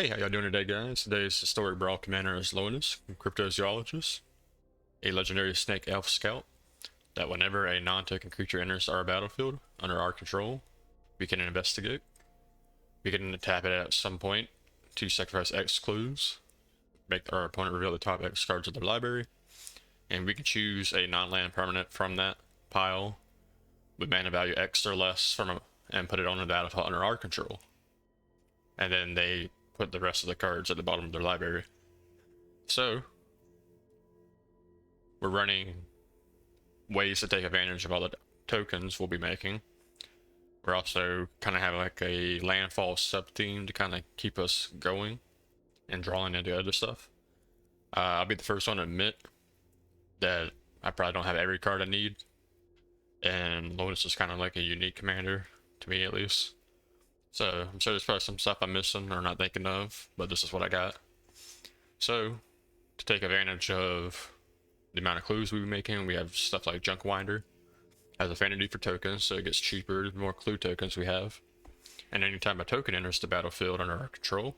Hey, how y'all doing today, guys? Today's historic Brawl commander is Lonis, Cryptozoologist, a legendary snake elf scout that whenever a non-token creature enters our battlefield under our control, we can investigate. We can tap it at some point to sacrifice X clues, make our opponent reveal the top X cards of their library, and we can choose a non-land permanent from that pile with mana value X or less and put it on the battlefield under our control. And then they put the rest of the cards at the bottom of their library. So, we're running ways to take advantage of all the tokens we'll be making. We're also kind of having like a landfall sub-theme to kind of keep us going and drawing into other stuff. I'll be the first one to admit that I probably don't have every card I need, and Lonis is kind of like a unique commander, to me at least. So I'm sure there's probably some stuff I'm missing or not thinking of, but this is what I got. So, to take advantage of the amount of clues we'll be making, we have stuff like Junk Winder. Has affinity for tokens, so it gets cheaper the more clue tokens we have. And anytime a token enters the battlefield under our control,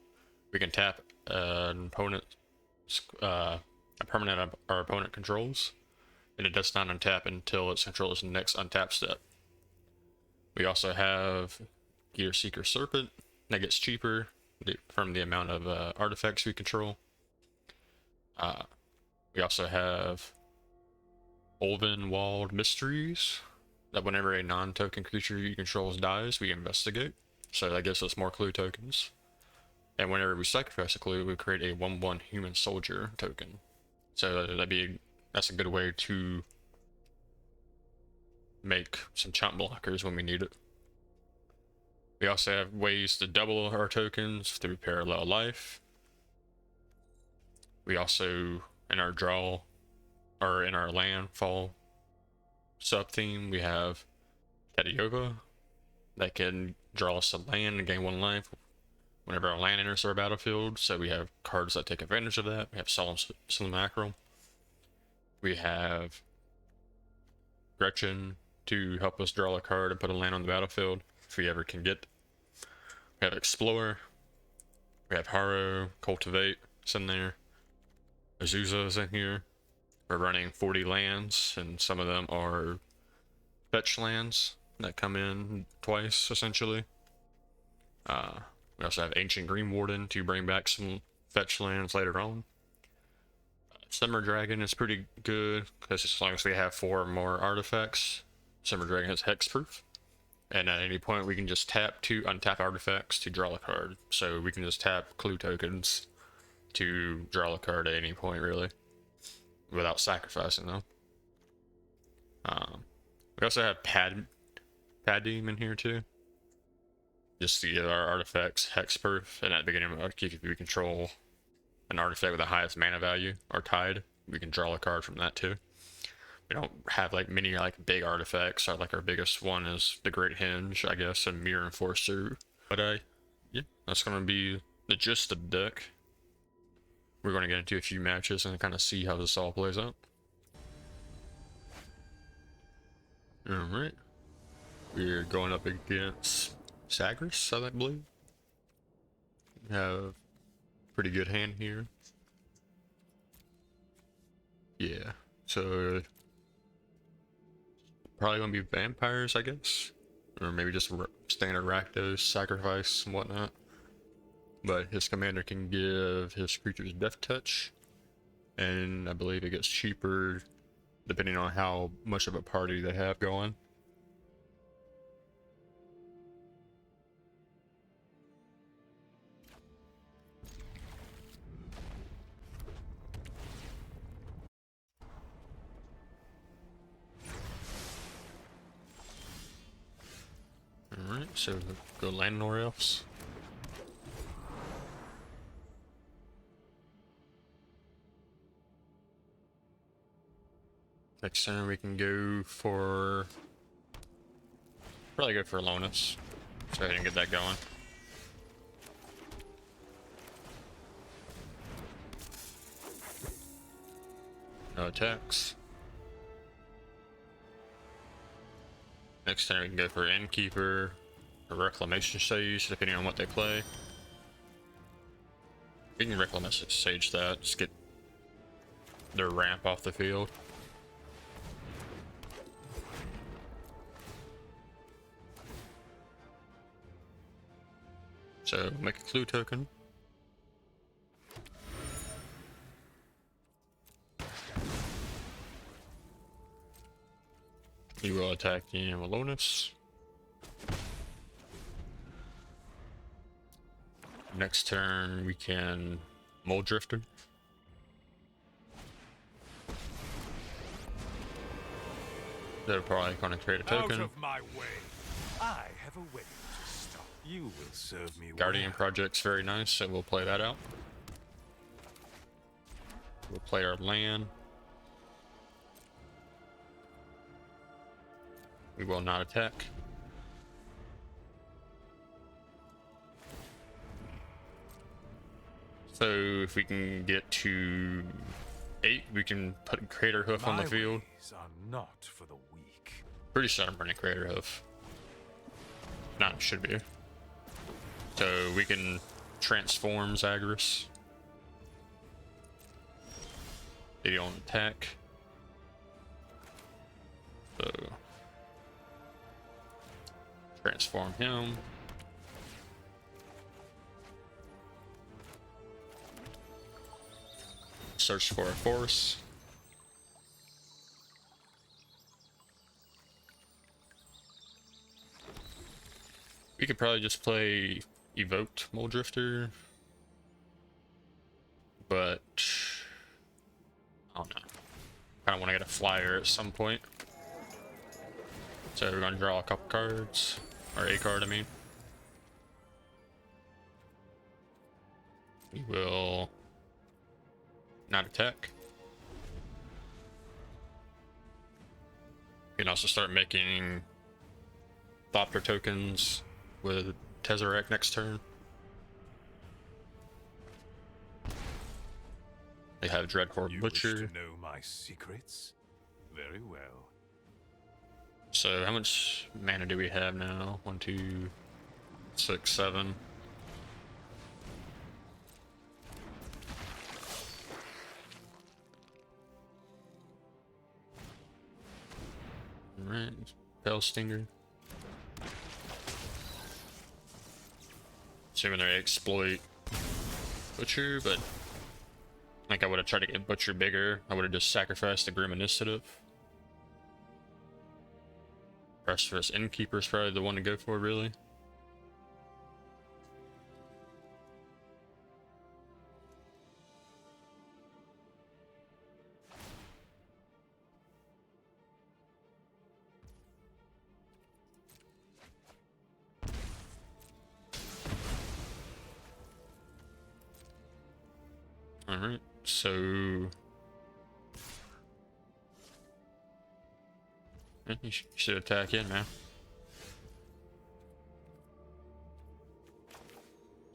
we can tap an opponent, a permanent our opponent controls, and it does not untap until its controller's next untap step. We also have Gear Seeker Serpent that gets cheaper from the amount of artifacts we control. We also have Olven Walled Mysteries that whenever a non-token creature you control dies, we investigate. So that gives us more clue tokens. And whenever we sacrifice a clue, we create a 1/1 human soldier token. So that's a good way to make some chump blockers when we need it. We also have ways to double our tokens through Parallel Life. We also, in our draw, or in our landfall sub-theme, we have Tediova that can draw us a land and gain 1 life whenever our land enters our battlefield. So we have cards that take advantage of that. We have Solemn Mackerel. We have Gretchen to help us draw a card and put a land on the battlefield if we ever can get. We have Explorer. We have Harrow, Cultivate, it's in there. Azusa's in here. We're running 40 lands, and some of them are fetch lands that come in twice, essentially. We also have Ancient Green Warden to bring back some fetch lands later on. Summer Dragon is pretty good, because as long as we have 4 or more artifacts, Summer Dragon is hexproof. And at any point, we can just tap to untap artifacts to draw a card. So we can just tap clue tokens to draw a card at any point, really, without sacrificing them. We also have Padim in here too. Just to get our artifacts hexproof, and at the beginning of our upkeep, if we control an artifact with the highest mana value or tied, we can draw a card from that too. We don't have like many like big artifacts. Our biggest one is the Great Henge, I guess, and Mirror Enforcer. But yeah, that's gonna be the gist of the deck. We're gonna get into a few matches and kind of see how this all plays out. Alright. We're going up against Zaggers, I believe. We have a pretty good hand here. Yeah, so probably gonna be vampires, I guess, or maybe just standard Rakdos, sacrifice and whatnot. But his commander can give his creatures Death Touch, and I believe it gets cheaper depending on how much of a party they have going. Alright, so go Landlord Elves. Next turn we can go for... probably go for Lonis. Let's go ahead and get that going. No attacks. Next turn we can go for Innkeeper or Reclamation Sage, depending on what they play. We can Reclamation Sage that, just get their ramp off the field. So make a clue token. You will attack the Lonis. Next turn we can Mold Drifter. They're probably going to create a token. Out of my way. I have a wedding to stop. You will serve me Guardian well. Project's very nice, so we'll play that out. We'll play our land. We will not attack. So if we can get to 8, we can put Crater Hoof on the field. Ways are not for the weak. Pretty sure I'm running Crater Hoof. Not should be. So we can transform Zaggers. They don't attack. So transform him. Search for a force. We could probably just play Evoked Mold Drifter, but I don't know. Kind of want to get a flyer at some point. So we're going to draw a couple cards, or a card, I mean. We will not attack. We can also start making Thopter tokens with Tezzeret next turn. They have Dreadhorde Butcher. You wish to know my secrets? Very well. So how much mana do we have now? 1, 2, 6, 7. Alright, Bell Stinger. Assuming they exploit Butcher, but I think I would have tried to get Butcher bigger. I would have just sacrificed the Grim Initiative. Restless Innkeeper is probably the one to go for, really. Alright, so you should attack in, man.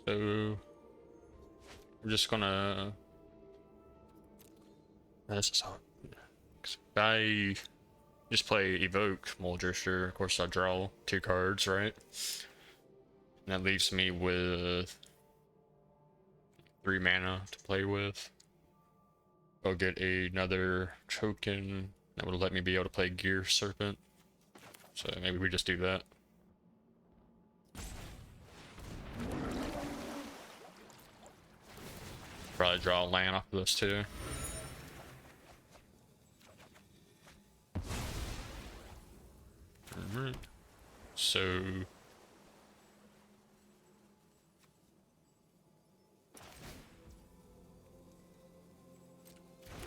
So we're just gonna this is how I just play Evoke Mold Drifter. Of course I draw 2 cards, right? And that leaves me with 3 mana to play with. I'll get another token that would let me be able to play Gear Serpent. So maybe we just do that. Probably draw a land off of this too. Alright. So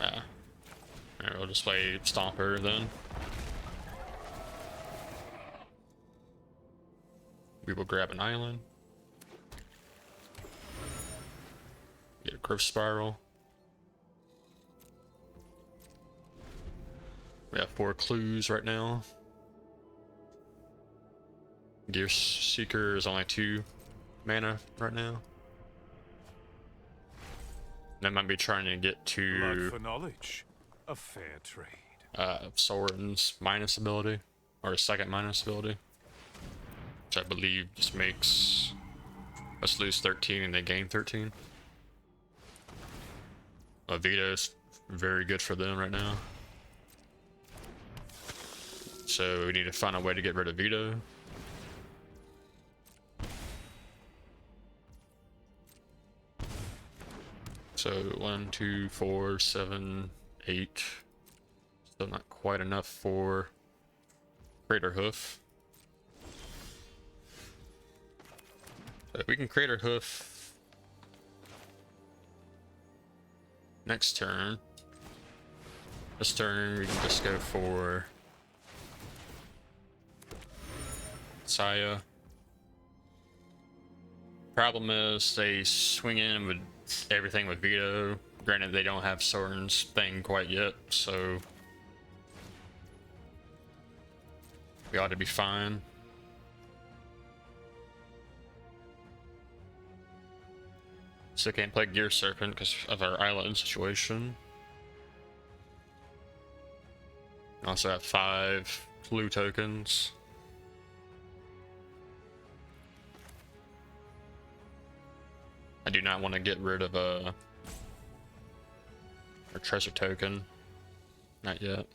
alright, we'll just play Stomper then. We will grab an island. Get a Growth Spiral. We have 4 clues right now. Gear Seeker is only 2 mana right now. They might be trying to get to Blood for knowledge, a fair trade. Soaring's minus ability, or a second minus ability, which I believe just makes us lose 13 and they gain 13. Vito's very good for them right now. So we need to find a way to get rid of Vito. So 1, 2, 4, 7, 8. Still not quite enough for Crater Hoof. So if we can Crater Hoof next turn. This turn we can just go for Saya. Problem is they swing in with everything with Vito. Granted, they don't have Soaring's thing quite yet, so we ought to be fine. Still can't play Gear Serpent because of our island situation. Also have 5 blue tokens. I do not want to get rid of our treasure token. Not yet.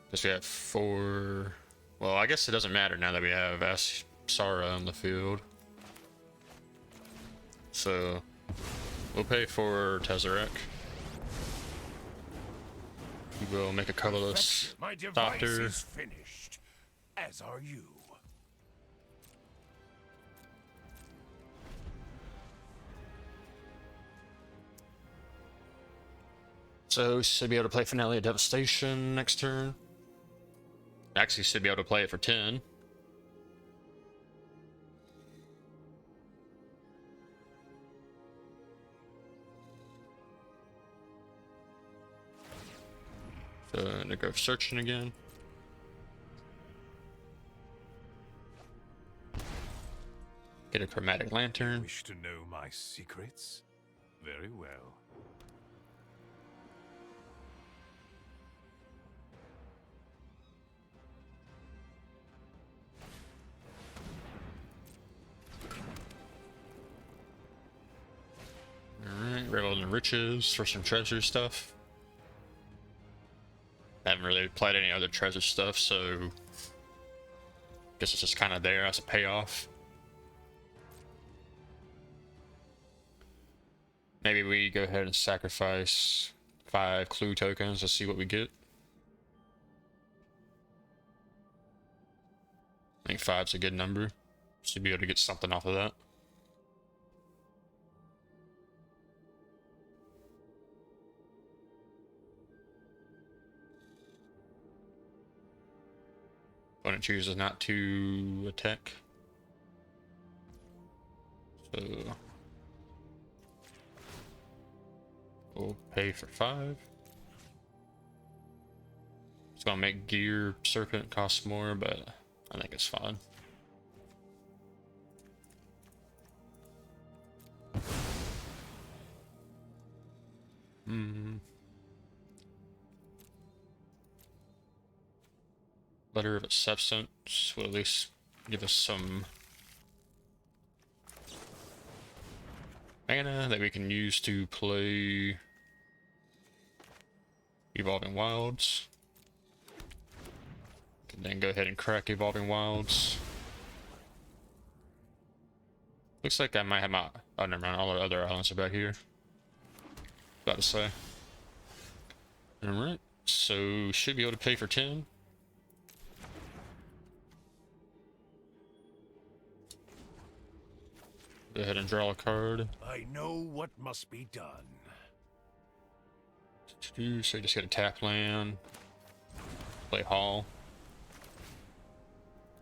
Because we have 4... Well, I guess it doesn't matter now that we have Sara on the field. So, we'll pay for Tezzeret. We will make a colorless doctor. Is finished, as are you. So, should be able to play Finale of Devastation next turn. Actually, should be able to play it for 10. So, I'm gonna go searching again. Get a chromatic lantern. Wish to know my secrets? Very well. Alright, Revel in the Riches for some treasure stuff. I haven't really played any other treasure stuff, so guess it's just kind of there as a payoff. Maybe we go ahead and sacrifice 5 clue tokens to see what we get. I think 5's a good number. Should be able to get something off of that. Opponent chooses not to attack. So we'll pay for 5. It's gonna make Gear Serpent cost more, but I think it's fine. Letter of Acceptance will at least give us some mana that we can use to play Evolving Wilds. Can then go ahead and crack Evolving Wilds. Looks like I might have my... Oh, never mind. All the other islands are back here. About to say. Alright. So, should be able to pay for 10. Go ahead and draw a card. I know what must be done. So just get a tap land. Play Hall.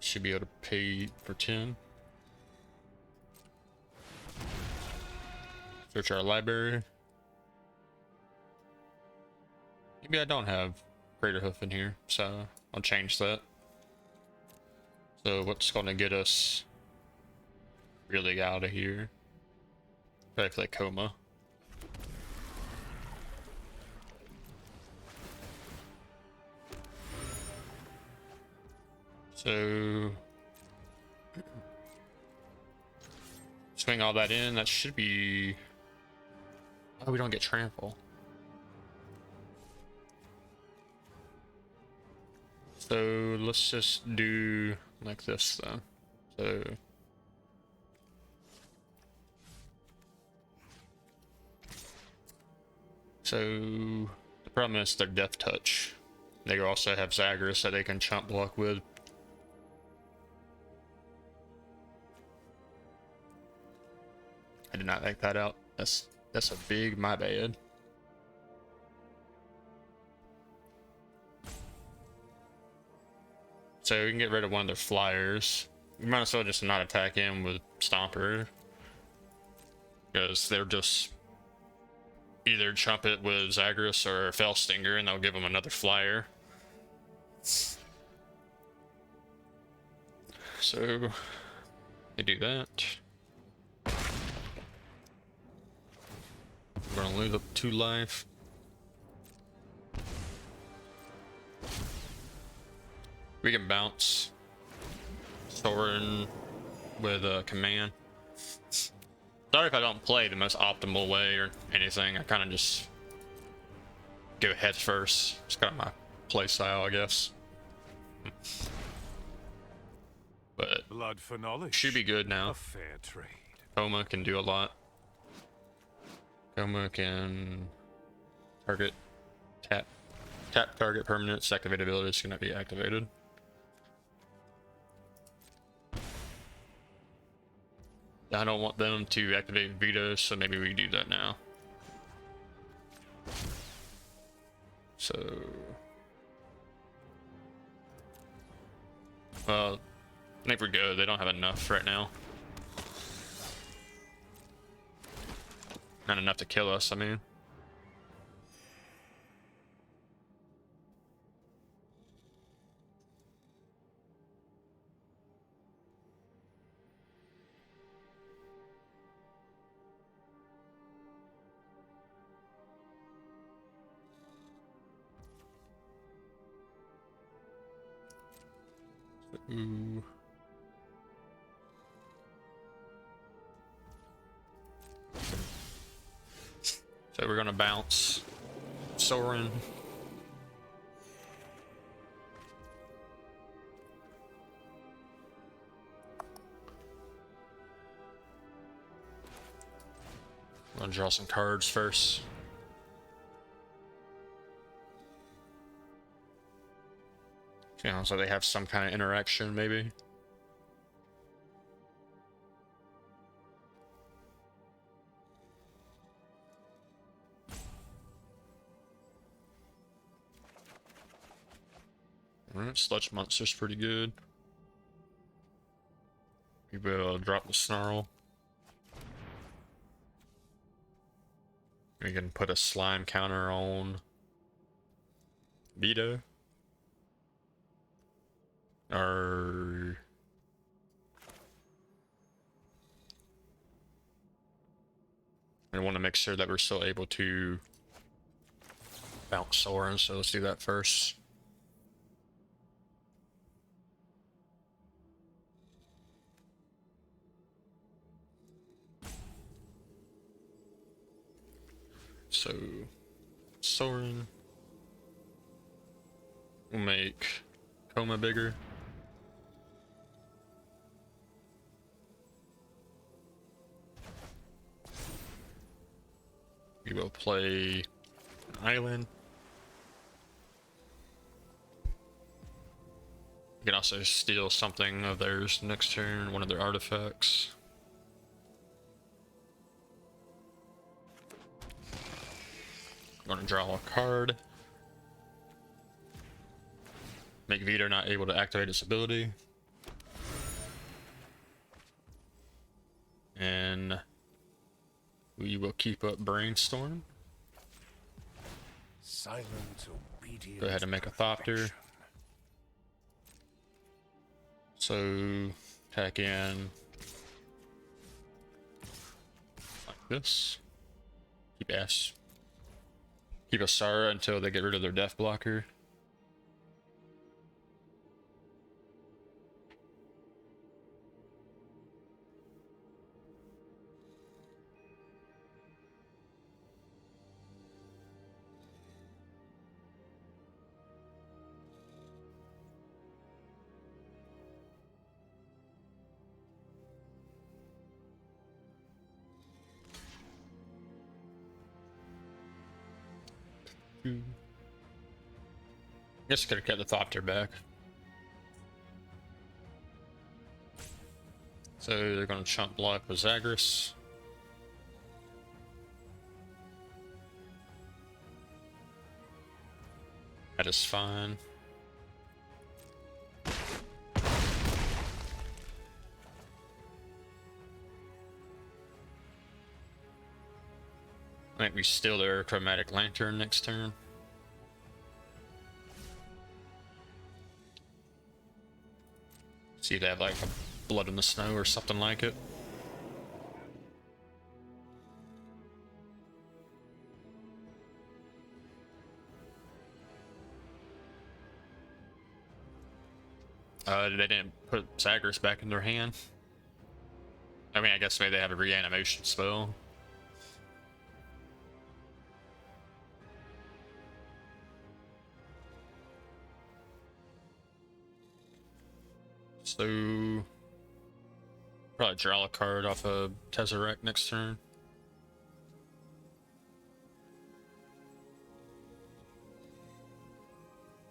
Should be able to pay for 10. Search our library. Maybe I don't have Greater Hoof in here, so I'll change that. So what's going to get us really out of here? Probably play Coma. So swing all that in. That should be Oh, we don't get trample. So let's just do like this then. So the problem is their death touch. They also have Zaggers that they can chump block with. I did not make that out. That's a big my bad. So we can get rid of one of their flyers. You might as well just not attack him with Stomper, because they're just either chump it with Zaggers or Fell Stinger, and they'll give him another flyer. So they do that. We're gonna lose up 2 life. We can bounce Soaring with a command. Sorry if I don't play the most optimal way or anything. I kind of just go head first. It's kind of my play style, I guess. But Blood for knowledge. Should be good now. A fair trade. Coma can do a lot. Coma can target tap target permanents. Activate ability is gonna be activated. I don't want them to activate Veto, so maybe we do that now. So, well, I think we're good. They don't have enough right now. Not enough to kill us, I mean. Ooh. So we're gonna bounce Soaring. I'm gonna draw some cards first. You know, so they have some kind of interaction, maybe. Alright, Sludge Monster's pretty good. We will drop the Snarl. We can put a slime counter on Veto. Or I want to make sure that we're still able to bounce Soaring, so let's do that first. So Soaring. We'll make Coma bigger. We will play an island. We can also steal something of theirs next turn, one of their artifacts. I'm gonna draw a card. Make Veto not able to activate its ability. And we will keep up Brainstorm. Silent, obedient. Go ahead and make a Thopter. So attack in like this. Keep a Sara until they get rid of their death blocker. Guess could have kept the Thopter back. So they're going to chump block with Zaggers. That is fine. I think we steal their Chromatic Lantern next turn. See if they have like a Blood in the Snow or something like it. They didn't put Zaggers back in their hand. I mean, I guess maybe they have a reanimation spell. So probably draw a card off of Tezzeret next turn.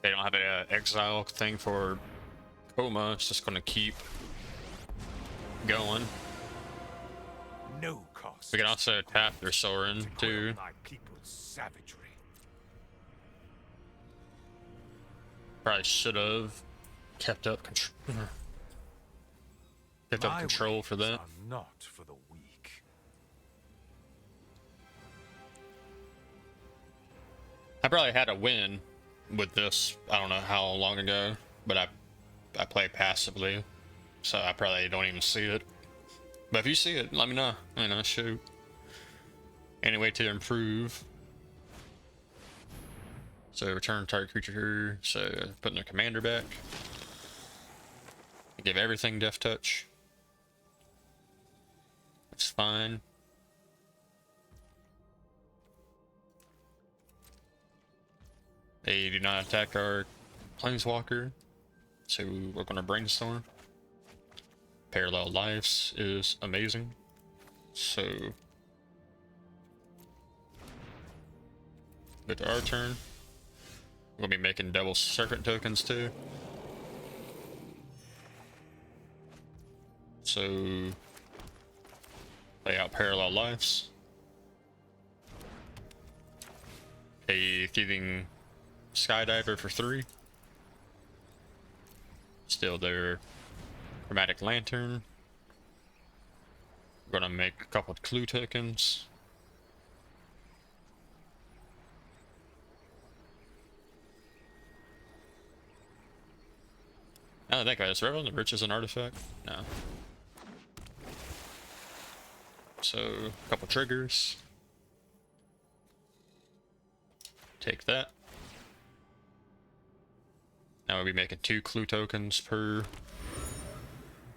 They don't have an exile thing for Coma. It's just going to keep going. No cost. We can also tap their Soaring too. My people's savagery. Probably should have kept up control. Kept up control for that. Are not for the weak. I probably had a win with this. I don't know how long ago, but I play passively, so I probably don't even see it. But if you see it, let me know. You know, shoot. Any way to improve. So return target creature. So putting their commander back. Give everything Death Touch. That's fine. They do not attack our Planeswalker, so we're going to Brainstorm. Parallel Lives is amazing. So, go to our turn. We'll be making double Serpent tokens too. So, play out Parallel Lives. A Thieving Skydiver for 3. Still their Chromatic Lantern. We're gonna make a couple of Clue tokens. Now that I think about it, is Revel in the Riches an artifact? No. So, a couple triggers. Take that. Now we'll be making 2 Clue tokens per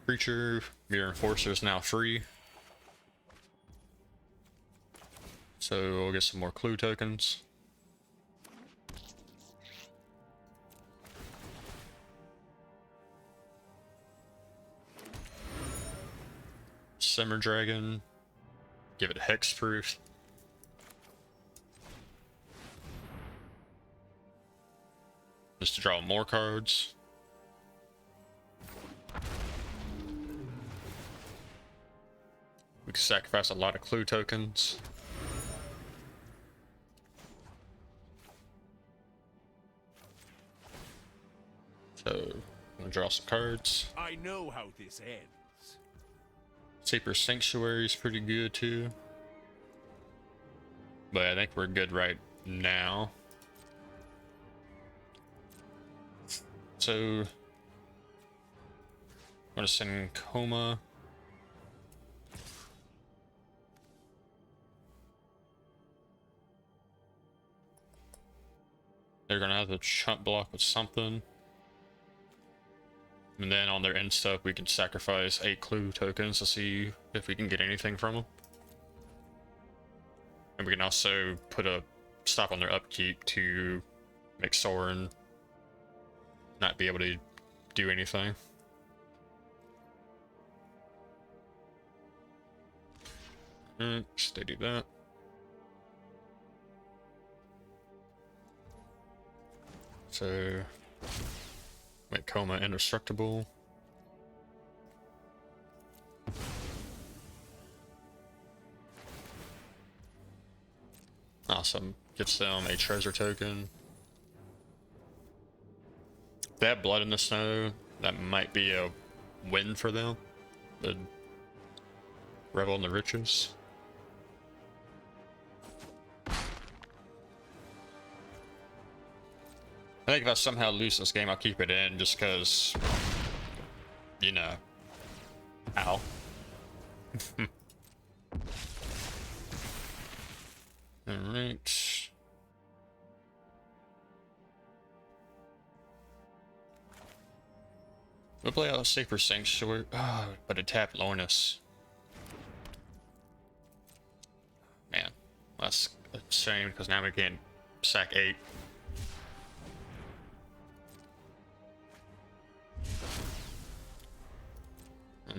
creature. Mirror Enforcer is now free. So we'll get some more Clue tokens. Simmer Dragon. Give it Hexproof. Just to draw more cards. We can sacrifice a lot of Clue tokens. So, I'm gonna draw some cards. I know how this ends. Seeper Sanctuary is pretty good too. But I think we're good right now. So, I'm gonna send Coma. They're gonna have to chump block with something. And then on their end stuff, we can sacrifice 8 Clue tokens to see if we can get anything from them. And we can also put a stop on their upkeep to make Soaring not be able to do anything. They do that. So make Coma indestructible. Awesome. Gives them a treasure token. If they have blood in the snow, that might be a win for them. The Revel in the Riches. I think if I somehow lose this game, I'll keep it in just because, you know. Ow. Alright. We'll play out Safer Sanctuary. Oh, but it tapped Lonis. Man, that's a shame because now we can sack 8.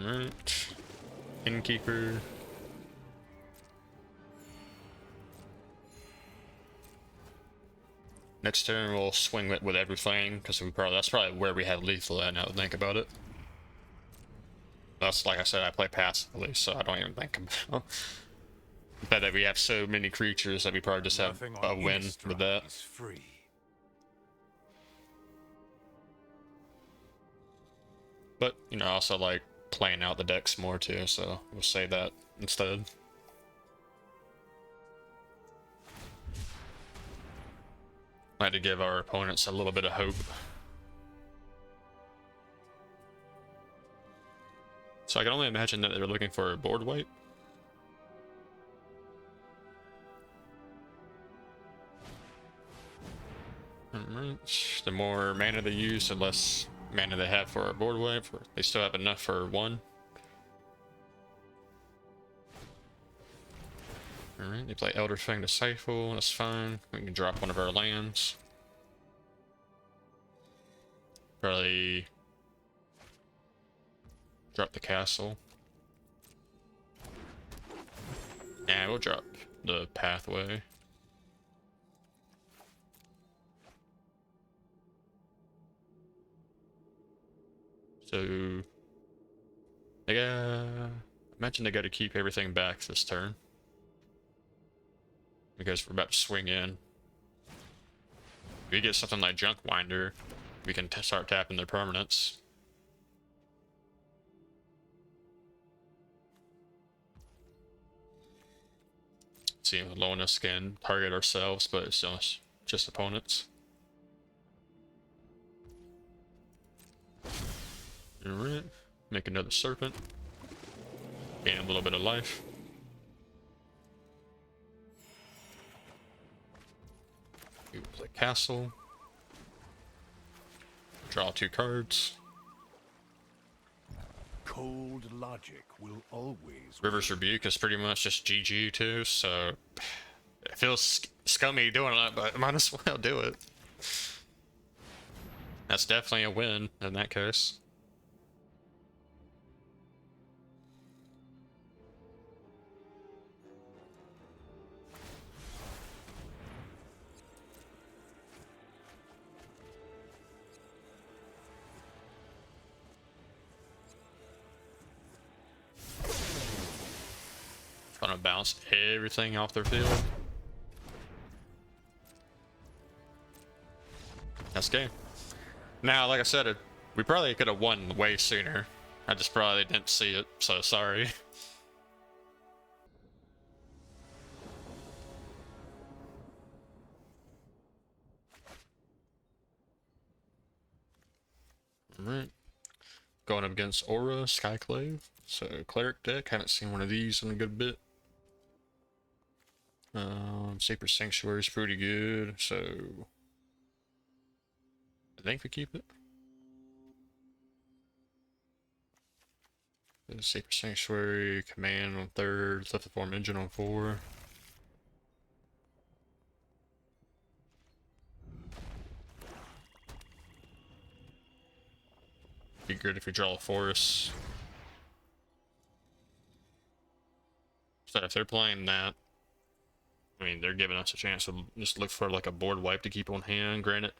Alright. Innkeeper. Next turn we'll swing it with everything because that's probably where we have lethal at now to think about it. That's like I said, I play passively, so I don't even think about but that we have so many creatures that we probably just have a win with that. Free. But you know, I also like playing out the decks more too, so we'll say that instead. I had to give our opponents a little bit of hope. So I can only imagine that they're looking for a board wipe. Alright, the more mana they use, the less mana they have for a board wipe. They still have enough for 1. Alright, they play Elder Fang to Stifle, that's fine. We can drop one of our lands. Probably drop the castle. Yeah, we'll drop the pathway. So they imagine they got to keep everything back this turn because we're about to swing in. If we get something like Junk Winder, we can start tapping their permanents. See, Lonis can target ourselves, but it's just opponents. Alright, make another serpent. Gain a little bit of life. We play castle. Draw 2 cards. Cold logic will always River's Rebuke is pretty much just GG too, so it feels scummy doing it, but might as well do it. That's definitely a win in that case. Gonna bounce everything off their field. That's game. Now, like I said, we probably could have won way sooner. I just probably didn't see it, so sorry. Alright. Going up against Aura, Skyclave. So, Cleric deck. Haven't seen one of these in a good bit. Sacred Sanctuary is pretty good, so I think we keep it. Sacred Sanctuary, Command on 3rd, Lithoform Engine on 4. Be good if we draw a forest. So if they're playing that, I mean, they're giving us a chance to just look for like a board wipe to keep on hand. Granted,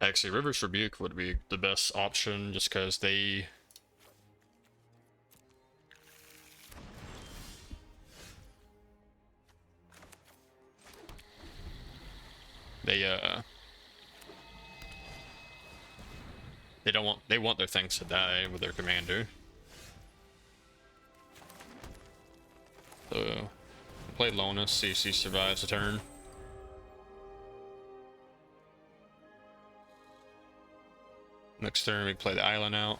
Actually, River's Rebuke would be the best option just because they they want their things to die with their commander. So play Lonis, see if he survives a turn. Next turn we play the island out.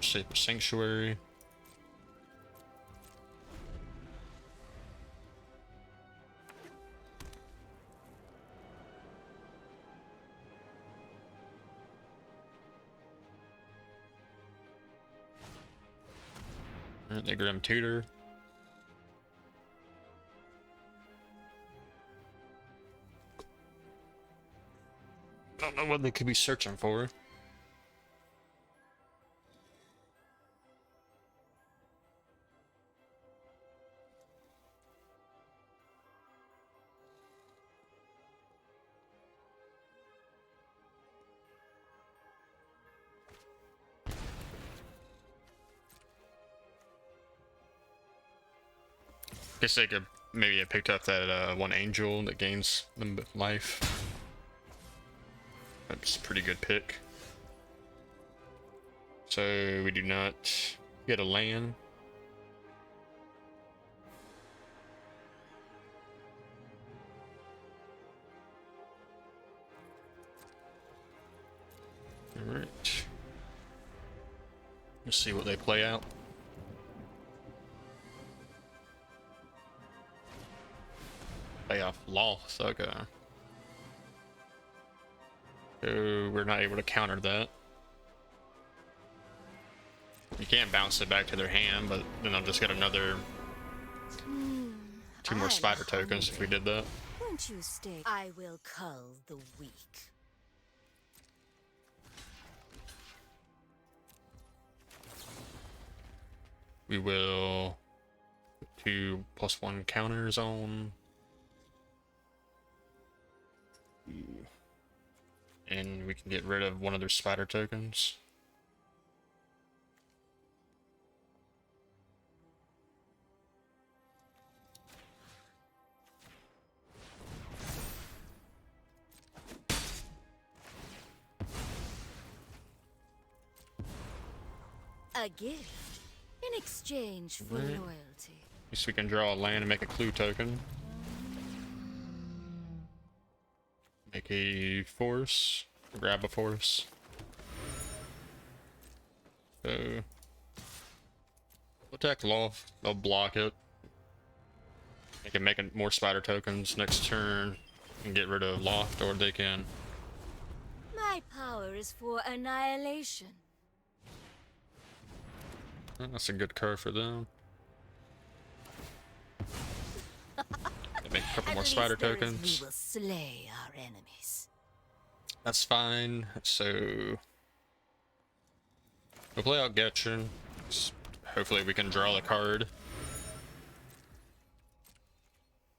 Shape of Sanctuary. Alright, the Grim Tutor. I don't know what they could be searching for. Guess they could maybe have picked up that one angel that gains them life. That's a pretty good pick. So we do not get a land. Alright. Let's see what they play out. Play off Loth, okay. So we're not able to counter that. You can't bounce it back to their hand, but then I'll just get another two more spider tokens if we did that. Won't you stay? I will cull the weak. We will 2+1 counters on. And we can get rid of one of their spider tokens. A gift in exchange for loyalty. At least we can draw a land and make a clue token. Make a force, grab a force. So we'll attack Loth, they'll block it. They can make more spider tokens next turn and get rid of Loft, or they can. My power is for annihilation. That's a good card for them. They make a couple more spider tokens. We will slay our enemies. That's fine. So we'll play out Getchen. Hopefully we can draw the card.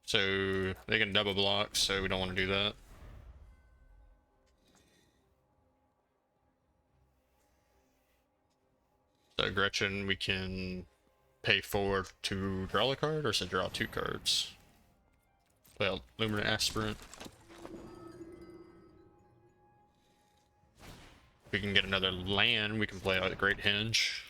So they can double block, so we don't want to do that. So Gretchen, we can pay 4 to draw a card, or to draw 2 cards. Play out Luminant Aspirant. If we can get another land, we can play out Great Henge.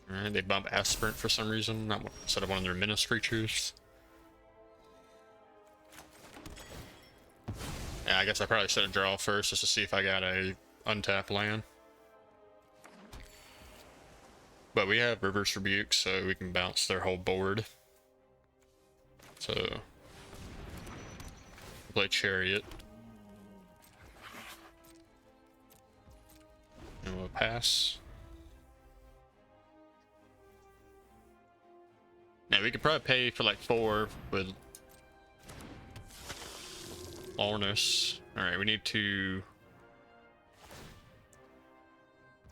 Alright, they bump Aspirant for some reason, instead of one of their menace creatures. Yeah, I guess I probably should have drawn first just to see if I got a untapped land. But we have Reverse Rebuke, so we can bounce their whole board. So play Chariot. And we'll pass. Now we could probably pay for like 4 with Lonis. Alright, we need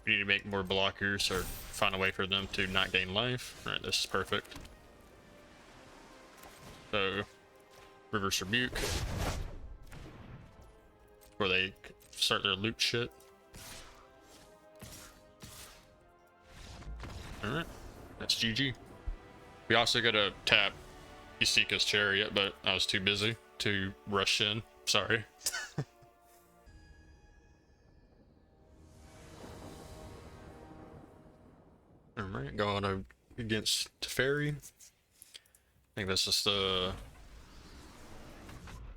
We need to make more blockers or find a way for them to not gain life. Alright, this is perfect. So, Reverse Rebuke. Where they start their loot shit. Alright, that's GG. We also gotta tap Isika's Chariot, but I was too busy to rush in. Sorry. Alright, going against Teferi. I think this is the...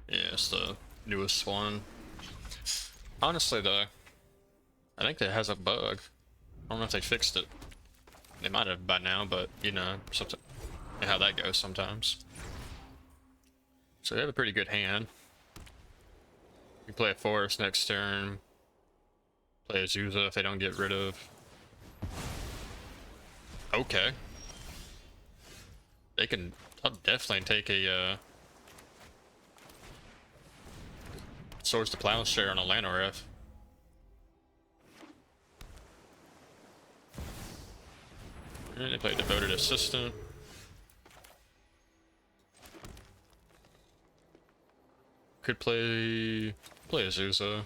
Yeah, it's the newest one. Honestly though, I think that has a bug. I don't know if they fixed it. They might have by now, but you know, how that goes sometimes. So they have a pretty good hand. You play a Forest next turn. Play a Zuza if they don't get rid of... Okay. They can... I'll definitely take a Swords to Plowshare on a Llanowar. Alright, they play Devoted Assistant. Could play Azusa.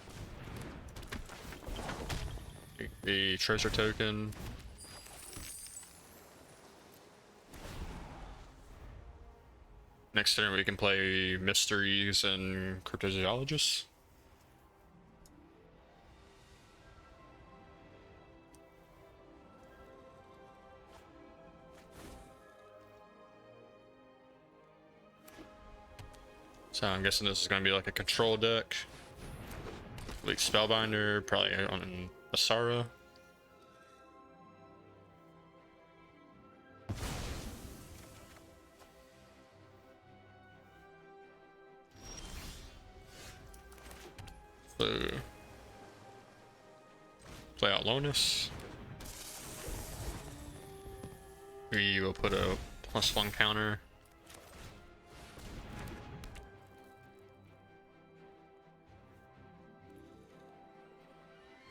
The treasure token. Next turn we can play Mysteries and Cryptozoologist. So I'm guessing this is going to be like a control deck. Like Spellbinder, probably on Asara. So play out Lonis. We will put a +1 counter.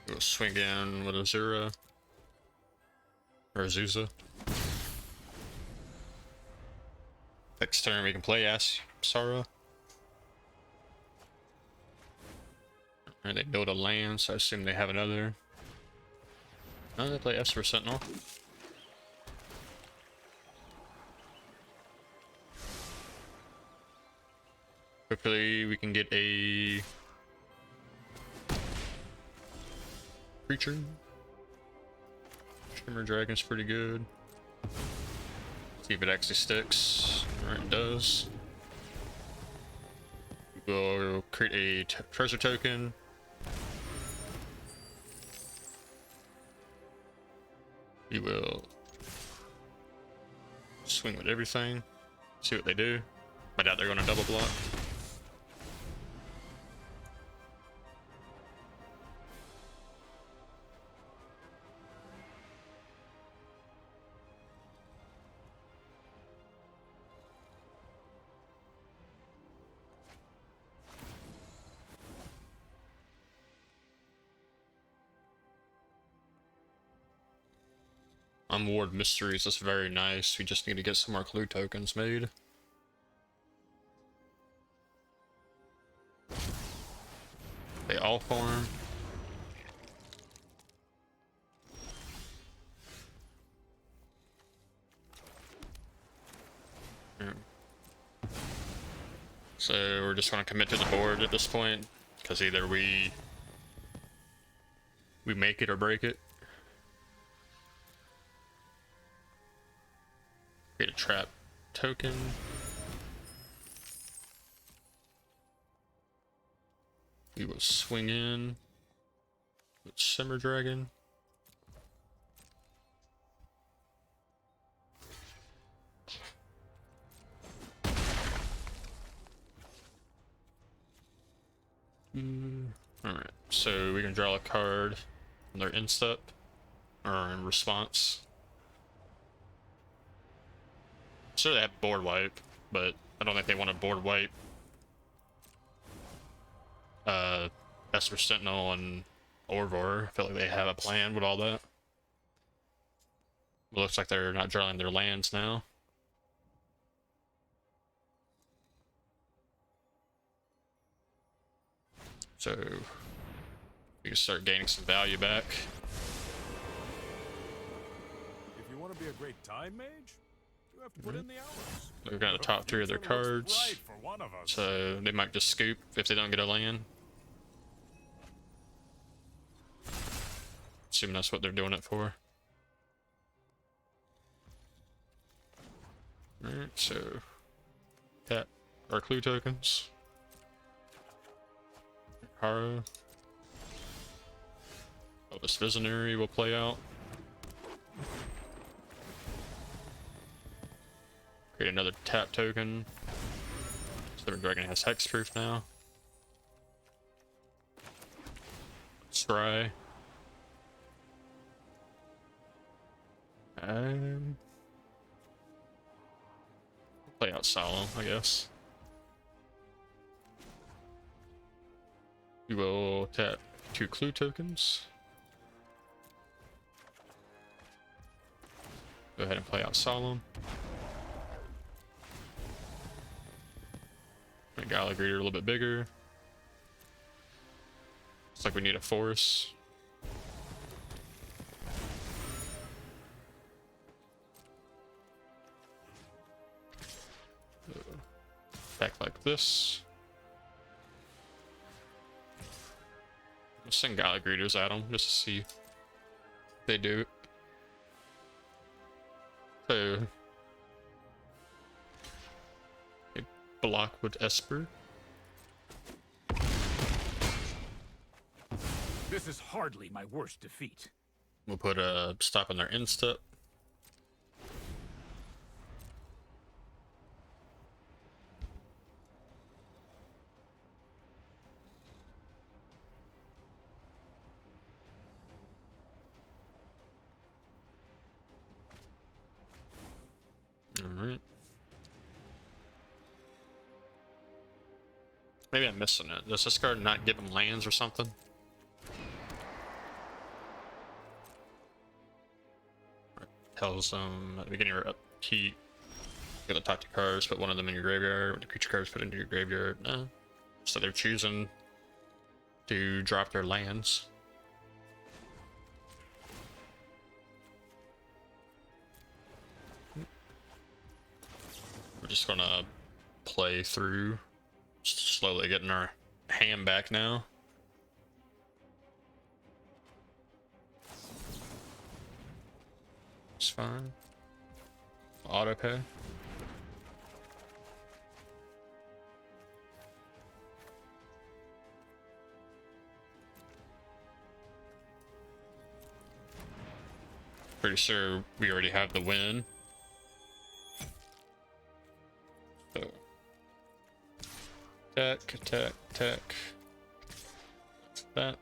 We'll swing in with Azura or Azusa. Next turn we can play Asara. And they build a land, so I assume they have another. No, they play Esper Sentinel. Hopefully we can get a creature. Shimmer Dragon's pretty good. See if it actually sticks. Alright, it does. We'll create a treasure token. We will swing with everything. See what they do. I doubt they're going to double block. Unward Mysteries, that's very nice. We just need to get some more clue tokens made. They all form. So we're just going to commit to the board at this point, because either we make it or break it. Create a trap token. We will swing in with Simmer Dragon. Alright, so we can draw a card on their instep, or in response. Sure, they have board wipe, but I don't think they want to board wipe Esper Sentinel and Orvor. I feel like they have a plan with all that. It looks like they're not drawing their lands now. So we can start gaining some value back. If you want to be a great time mage, you have to put in the hours. They've got the top 3 of their cards, Right for one of us. so they might just scoop if they don't get a land. Assuming that's what they're doing it for. Alright, so tap our clue tokens. Haro. Oh, this Visionary will play out. Create another tap token. So the dragon has hexproof now. Scry. Play out Solemn, I guess. We will tap 2 clue tokens. Go ahead and play out Solemn. Make Gala Greeter a little bit bigger. Looks like we need a force. Back like this. We'll send Gala Greeters at them just to see if they do it. So, a block with Esper. This is hardly my worst defeat. We'll put a stop on their end step. Alright. Maybe I'm missing it. Does this card not give them lands or something? Tells them at the beginning of your upkeep, get the top 2 cards, put one of them in your graveyard, with the creature cards put into your graveyard. So they're choosing to drop their lands. We're just gonna play through, slowly getting our hand back now. It's fine. Auto pay. Pretty sure we already have the win. So attack. That.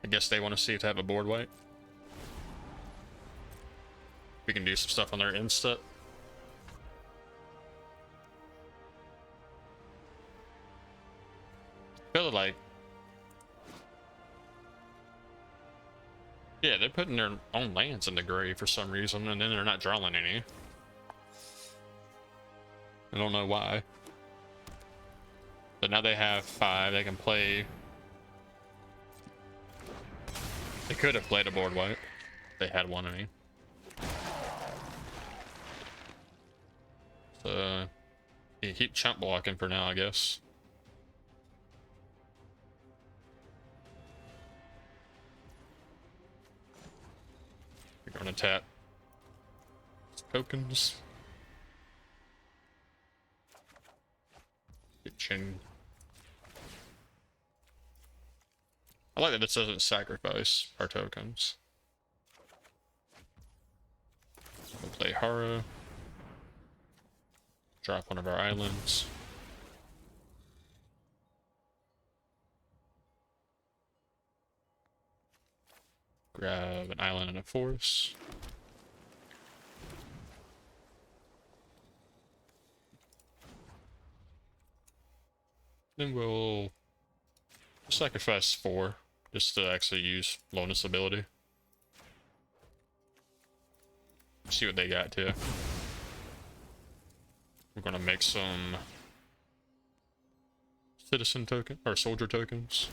I guess they want to see if they have a board wipe. We can do some stuff on their end step. I feel like, yeah, they're putting their own lands in the grave for some reason, and then they're not drawing any. I don't know why. But now they have 5, they can play. They could have played a board wipe. They had one, I mean. So, you keep chump blocking for now, I guess. We're gonna tap tokens. Chin. I like that this doesn't sacrifice our tokens. We'll play Haro. Drop one of our islands. Grab an island and a forest. Then we'll sacrifice 4 just to actually use Lonis ability. See what they got too. We're gonna make some citizen token or soldier tokens.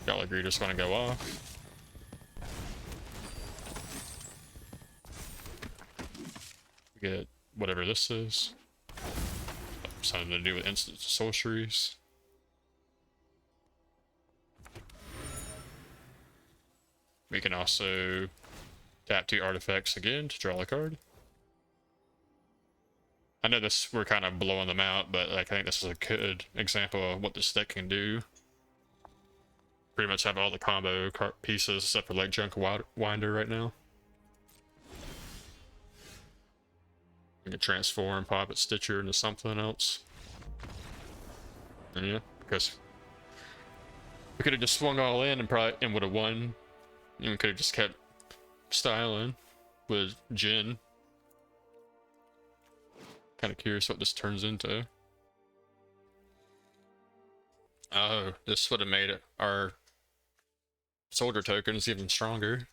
Gala Greeters gonna go off. We get whatever this is. Something to do with instant sorceries. We can also tap 2 artifacts again to draw a card. I know this, we're kind of blowing them out, but like, I think this is a good example of what this deck can do. Pretty much have all the combo pieces except for like Junk Winder right now. You can transform Puppet Stitcher into something else. And yeah, because we could have just swung all in and probably would have won. And we could have just kept styling with Jin. Kind of curious what this turns into. Oh, this would have made our soldier tokens even stronger.